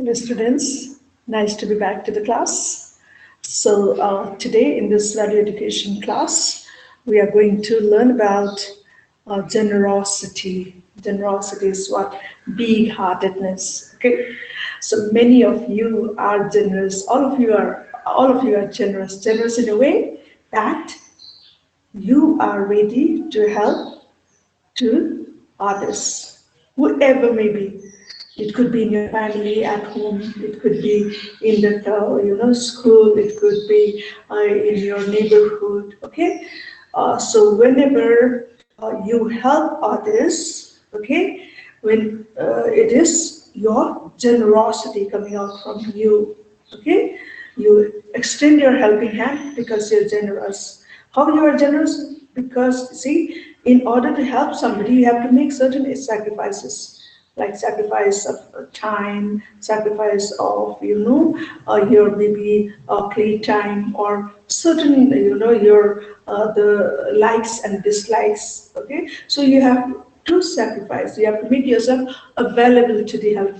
Hello students, nice to be back to the class. So today in this value education class, we are going to learn about generosity. Generosity is what? Big-heartedness. Okay, so many of you are generous. All of you are generous. Generous in a way that you are ready to help to others, whoever may be. It could be in your family, at home. It could be in the school. It could be in your neighborhood. Okay, so whenever you help others, okay, when it is your generosity coming out from you, okay, you extend your helping hand because you're generous. How you are generous? Because see, in order to help somebody, you have to make certain sacrifices, like sacrifice of time, sacrifice of your maybe playtime, or certain your the likes and dislikes. Okay, so you have to sacrifice. You have to make yourself available to the help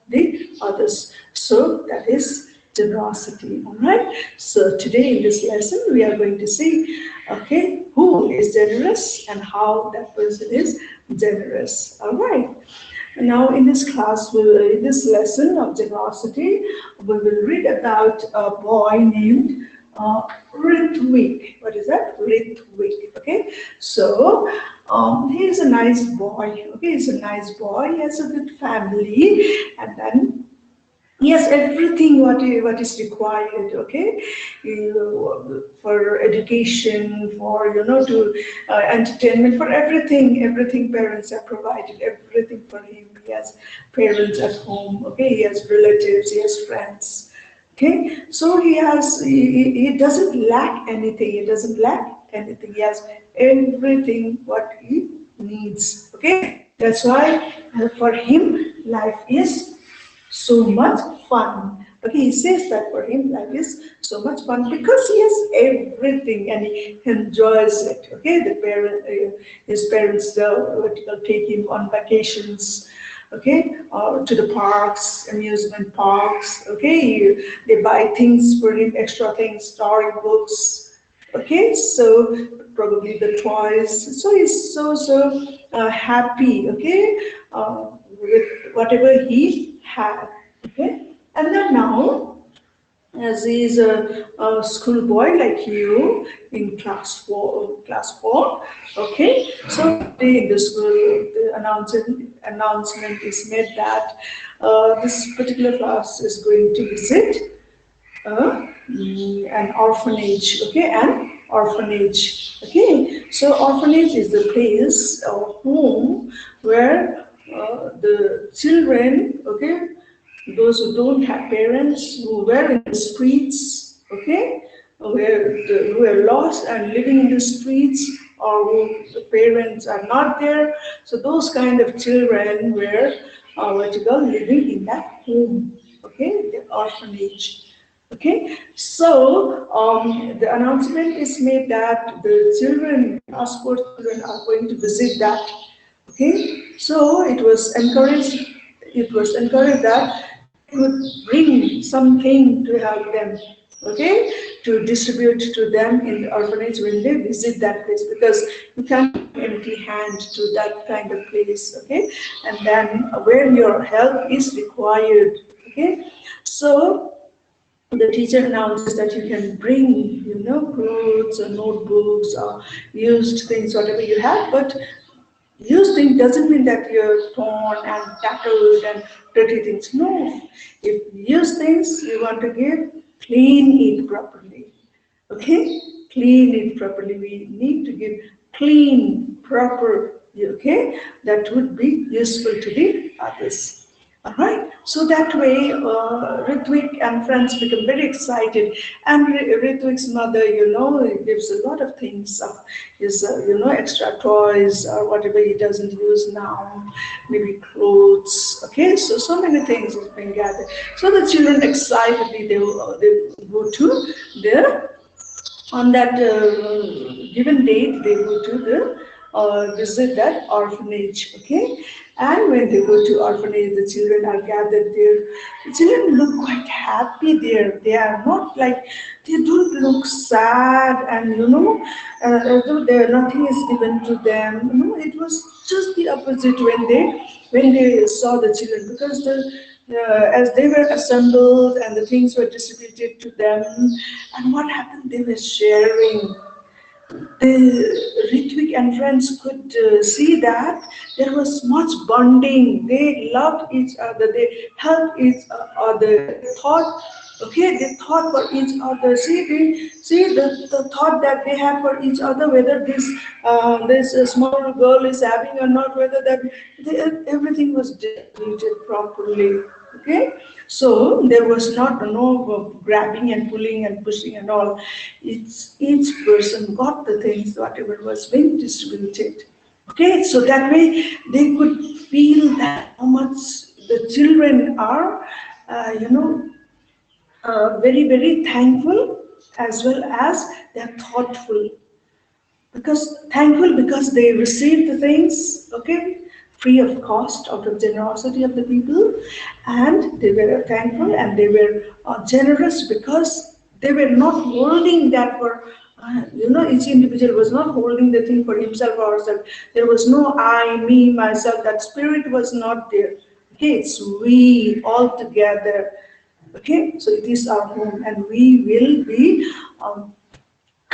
the others. So that is generosity. All right. So today in this lesson we are going to see, okay, who is generous and how that person is generous. All right. Now in this class, in this lesson of generosity, we will read about a boy named Ritvik. What is that? Ritvik. Okay. So he is a nice boy. Okay, he's a nice boy. He has a good family, and then yes, everything what is required, okay, for education, for to entertainment, for everything parents have provided, everything for him. He has parents at home, okay, he has relatives, he has friends, okay. So he doesn't lack anything. He doesn't lack anything. He has everything what he needs, okay. That's why for him life is so much fun. Okay, he says that for him life is so much fun because he has everything and he enjoys it. Okay, his parents take him on vacations. Okay, to the parks, amusement parks. Okay, they buy things for him, extra things, storybooks. Okay, so probably the toys. So he's so happy. Okay, with whatever he had. Okay, and then now, as he is a schoolboy like you in class four. Okay, so today in the school, the announcement is made that this particular class is going to visit an orphanage. Okay, an orphanage. Okay, so orphanage is the place or home where the children, okay, those who don't have parents, who were in the streets, okay, who are lost and living in the streets, or who the parents are not there. So those kind of children were living in that home, okay, the orphanage. Okay, so the announcement is made that the children, passport children, are going to visit that. Okay, so it was encouraged. It was encouraged that they could bring something to help them. Okay, to distribute to them in the orphanage when they visit that place, because you can't come empty hand to that kind of place. Okay, and then where your help is required. Okay, so the teacher announces that you can bring, clothes or notebooks or used things, whatever you have, but used thing doesn't mean that you're torn and tattered and dirty things. No, if used things you want to give, clean it properly. Okay, clean it properly. We need to give clean, proper. Okay, that would be useful to the others. All right, so that way Ritvik and friends become very excited, and Ritvik's mother, gives a lot of things, his, extra toys or whatever he doesn't use now, maybe clothes. Okay, so many things is being gathered. So the children excitedly they go to their on that given date, they go to the visit that orphanage. Okay, And when they go to orphanage, the children are gathered there. The children look quite happy there. They are not like, they don't look sad and as though nothing is given to them. It was just the opposite when they saw the children, because as they were assembled and the things were distributed to them, and what happened? They were sharing. The Ritvik and friends could see that there was much bonding. They loved each other. They helped each other. They thought, okay, they thought for each other. See the thought that they have for each other, whether this small girl is having or not, whether everything was distributed properly. Okay, so there was not no grabbing and pulling and pushing and all. Each person got the things whatever was being distributed. Okay, so that way they could feel that how much the children are, very very thankful, as well as they're thoughtful, because thankful because they received the things, okay, free of cost, out of generosity of the people, and they were thankful and they were generous because they were not holding that for each individual was not holding the thing for himself or herself. There was no I, me, myself. That spirit was not there. Okay, it's we all together. Okay, so it is our home, and we will be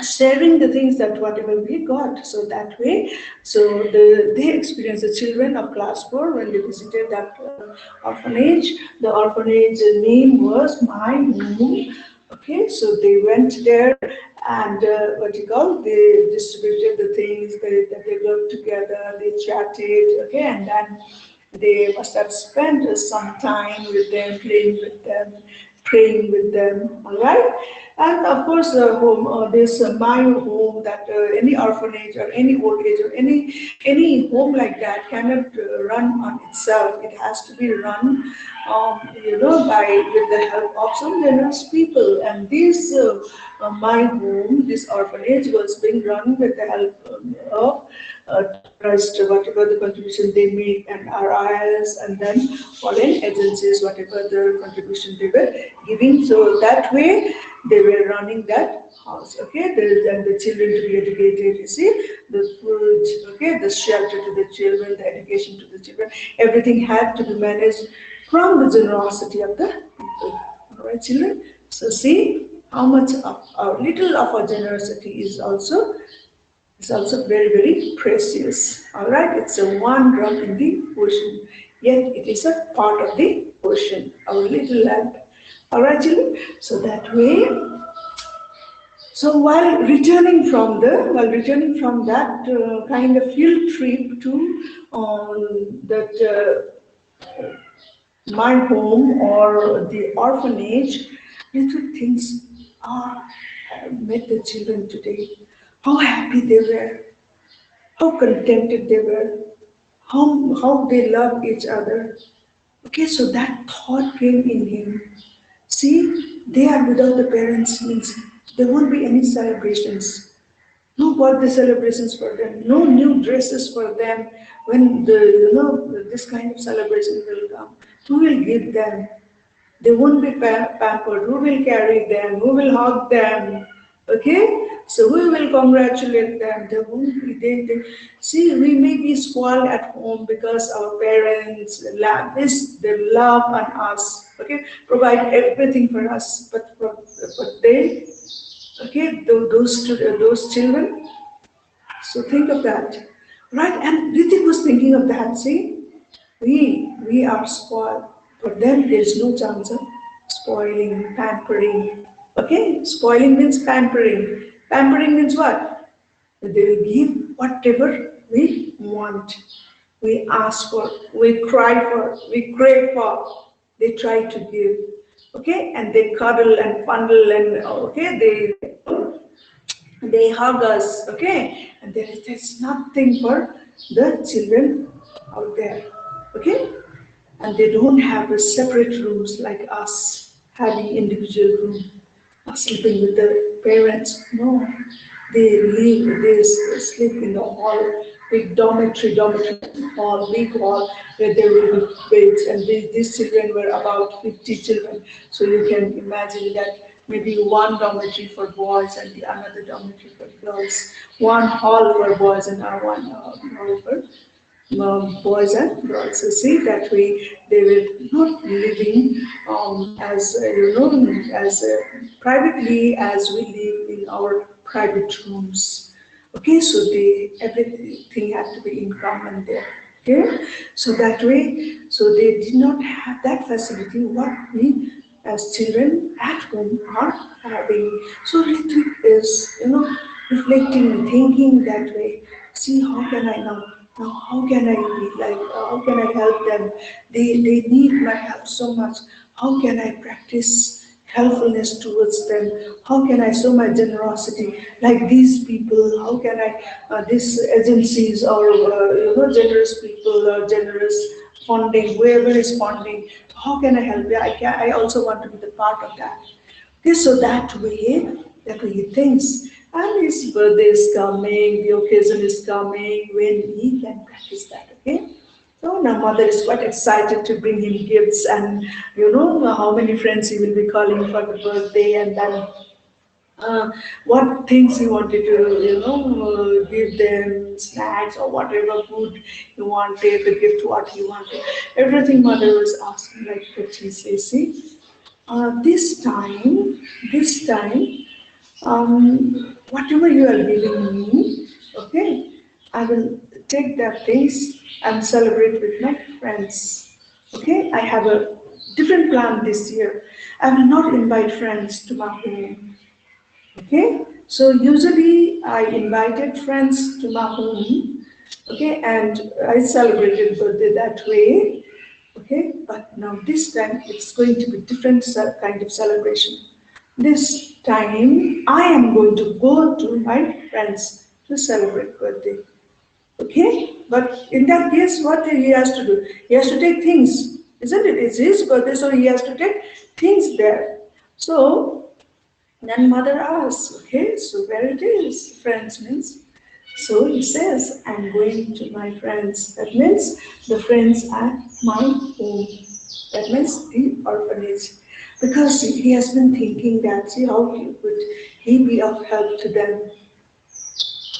sharing the things that whatever we got. So that way, so they experienced, the children of class 4, when they visited that orphanage. The orphanage name was My Home. Okay, so they went there, and they distributed the things that they got together, they chatted, okay, and then they must have spent some time with them, playing with them, praying with them, all right? And of course, this My Home, that any orphanage or any old age or any home like that cannot run on itself. It has to be run, by with the help of some generous people. And this My Home, this orphanage, was being run with the help of trust, whatever the contribution they make, and RIS, and then foreign agencies, whatever the contribution they were giving. So that way they were running that house. Okay, and the children to be educated, you see, the food, okay, the shelter to the children, the education to the children, everything had to be managed from the generosity of the people. All right, children. So see how much of our little of our generosity is also very, very precious. All right, it's a one drop in the ocean, yet it is a part of the ocean, our little land. All right, children. So that way, so while returning from that kind of field trip to that My Home or the orphanage, little things are met the children today. How happy they were, how contented they were, how they love each other. Okay, so that thought came in him. See, they are without the parents, means there won't be any celebrations. No birthday celebrations for them, no new dresses for them. When this kind of celebration will come, who will give them? They won't be pampered. Who will carry them? Who will hug them? Okay? So who will congratulate them? They won't be. See, we may be spoiled at home because our parents they love on us. Okay? Provide everything for us. But they, okay, those children. So think of that. Right? And Ritik was thinking of that. See? We are spoiled. For them, there is no chance of spoiling, pampering. Okay? Spoiling means pampering. Pampering means what? They will give whatever we want. We ask for, we cry for, we crave for. They try to give. Okay? And they cuddle and fondle and, okay, they hug us. Okay? And there's nothing for the children out there. Okay? And they don't have a separate rooms like us, having individual room, sleeping with the parents. No, they sleep in the hall big dormitory hall, big hall, where there will be beds, and these children were about 50 children. So you can imagine that maybe one dormitory for boys and the another dormitory for girls, one hall for boys and one hall for boys and girls. So see, that way they were not living as as privately as we live in our private rooms. Okay, so everything had to be in common there. Okay, so that way, so they did not have that facility what we as children at home are having. So Ritvik is, reflecting, thinking that way. See, how can I now how can I be like, how can I help them? They need my help so much. How can I practice helpfulness towards them? How can I show my generosity like these people? How can I, these agencies or generous people or generous funding, whoever is funding, how can I help? I also want to be the part of that. Okay, so that way he thinks, and his birthday is coming, the occasion is coming when he can practice that. Okay. So now mother is quite excited to bring him gifts, and how many friends he will be calling for the birthday, and then what things he wanted to give them, snacks or whatever food he wanted, the gift what he wanted. Everything mother was asking, like what she says, see, this time, whatever you are giving me, okay, I will take that things and celebrate with my friends. Okay, I have a different plan this year. I will not invite friends to my home. Okay, so usually I invited friends to my home. Okay, and I celebrated birthday that way. Okay, but now this time it's going to be different kind of celebration. This time I am going to go to my friends to celebrate birthday. Okay, but in that case, what he has to do? He has to take things, isn't it? It's his birthday, so he has to take things there. So then mother asks, okay, so where it is? Friends means. So he says, I'm going to my friends. That means the friends at my home. That means the orphanage. Because he has been thinking that, see, how could he be of help to them?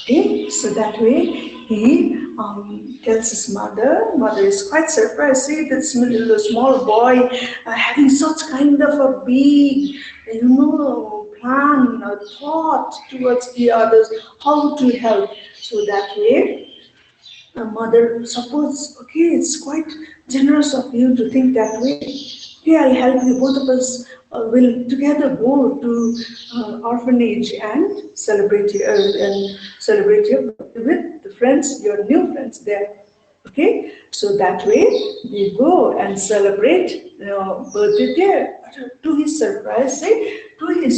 Okay, so that way he tells his mother. Mother is quite surprised. See, this little small boy having such kind of a big, plan, a thought towards the others, how to help. So that way a mother suppose, okay, it's quite generous of you to think that way. Okay, I'll help you. Both of us will together go to orphanage and celebrate your birthday with the friends, your new friends there. Okay, so that way they go and celebrate birthday there. To his surprise, birthday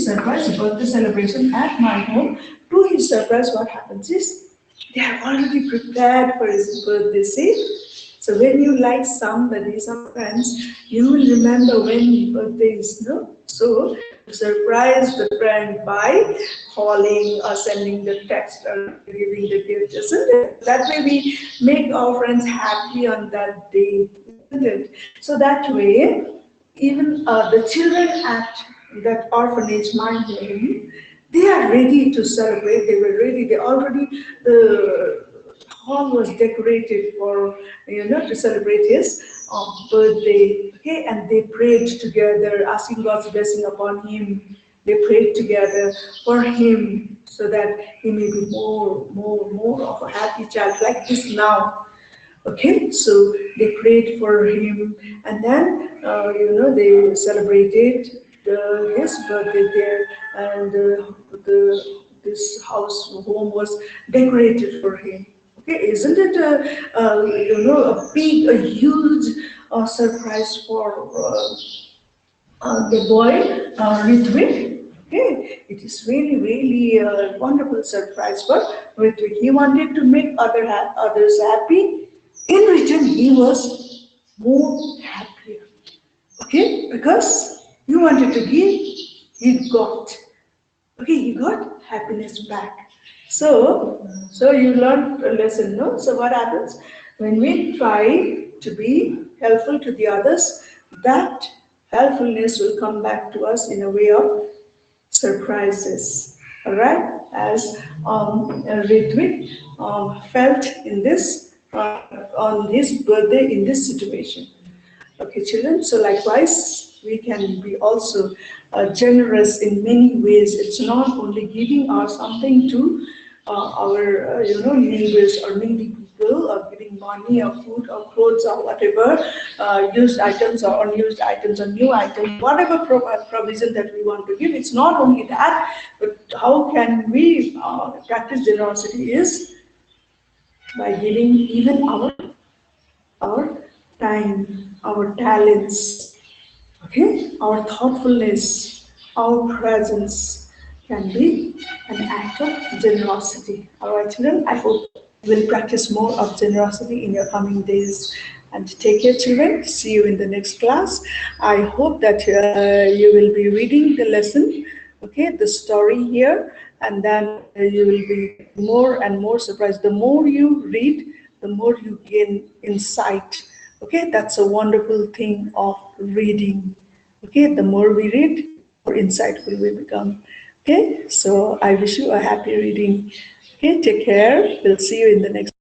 celebration at my home. To his surprise, what happens is they are already prepared for his birthday. See? So when you like somebody, some friends, you will remember when birthday is, no? So surprise the friend by calling or sending the text or giving the gift, isn't it? That way we make our friends happy on that day, isn't it? So that way, even the children at that orphanage, my home, they are ready to celebrate. They were ready. They already the hall was decorated for to celebrate his birthday. Okay, and they prayed together, asking God's blessing upon him. They prayed together for him so that he may be more of a happy child like this now. Okay, so they prayed for him, and then they celebrated his birthday there, and this house home was decorated for him. Okay, isn't it a huge surprise for the boy Ritvik? Okay, it is really a wonderful surprise for Ritvik. He wanted to make others happy. In return, he was more happier. Okay, because he wanted to give, he got. Okay, he got happiness back. So you learned a lesson, no? So what happens when we try to be helpful to the others? That helpfulness will come back to us in a way of surprises. All right, as Ritwik felt in this on his birthday in this situation. Okay, children. So likewise, we can be also generous in many ways. It's not only giving our something to our neighbors or needy people, or giving money or food or clothes or whatever, used items or unused items or new items, whatever provision that we want to give. It's not only that, but how can we practice generosity is by giving even our time, our talents, okay, our thoughtfulness, our presence can be an act of generosity. All right, children, I hope you will practice more of generosity in your coming days. And take care, children. See you in the next class. I hope that you will be reading the lesson, okay, the story here, and then you will be more and more surprised. The more you read, the more you gain insight. Okay, that's a wonderful thing of reading. Okay, the more we read, more insightful we become. Okay, so I wish you a happy reading. Okay, take care. We'll see you in the next.